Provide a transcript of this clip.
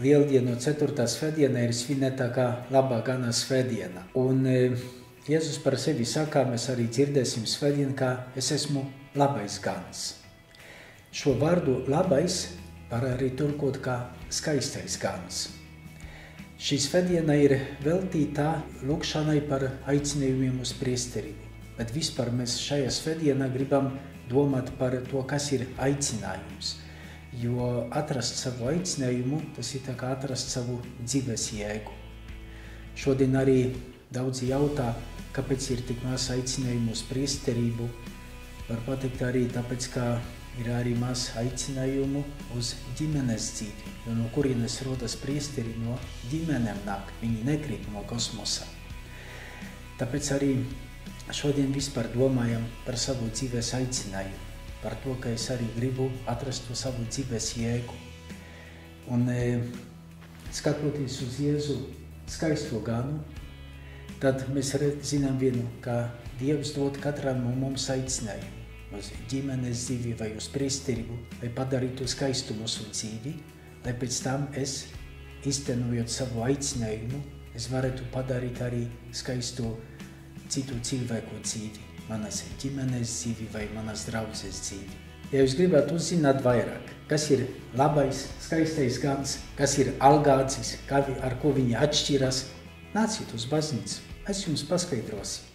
Lieldienu 4. svētdiena ir svinēta kā labā gana svētdiena. Un Jēzus par sevi saka, mēs arī dzirdēsim svētdien, ka es esmu labais gans. Šo vārdu labais var arī tulkot kā skaistais gans. Šī svētdiena ir veltīta lūgšanai par aicinājumiem uz priesterību. Bet vispār mēs šajā svētdienā gribam domāt par to, kas ir aicinājums. Jo atrast savu aicinājumu, tas ir tā kā atrast savu dzīves jēgu. Šodien arī daudzi jautā, kāpēc ir tik maz aicinājumu uz priesterību. Var pateikt arī tāpēc, ka ir arī maz aicinājumu uz ģimenes dzīvi. Jo no kurienes rodas priesteri, no ģimenēm nāk, viņi nekrīt no kosmosa. Tāpēc arī šodien vispār domājam par savu dzīves aicinājumu. Par to, ka es arī gribu atrast to savu dzīves jēgu. Un skatoties uz Jēzu skaisto ganu, tad mēs zinām vienu, ka Dievs dod katram no mums aicinājumu uz ģimenes dzīvi vai uz priesterību, lai padarītu skaistu mūsu dzīvi, lai pēc tam es, iztenojot savu aicinājumu, es varētu padarīt arī skaistu citu cilvēku dzīvi. Manas ģimenes dzīvi vai manas draudzes dzīvi. Ja jūs gribētu uzzināt vairāk, kas ir labais, skaistais gans, kas ir algācis, ar ko viņi atšķiras, nāciet uz baznīcu, mēs jums paskaidrosim.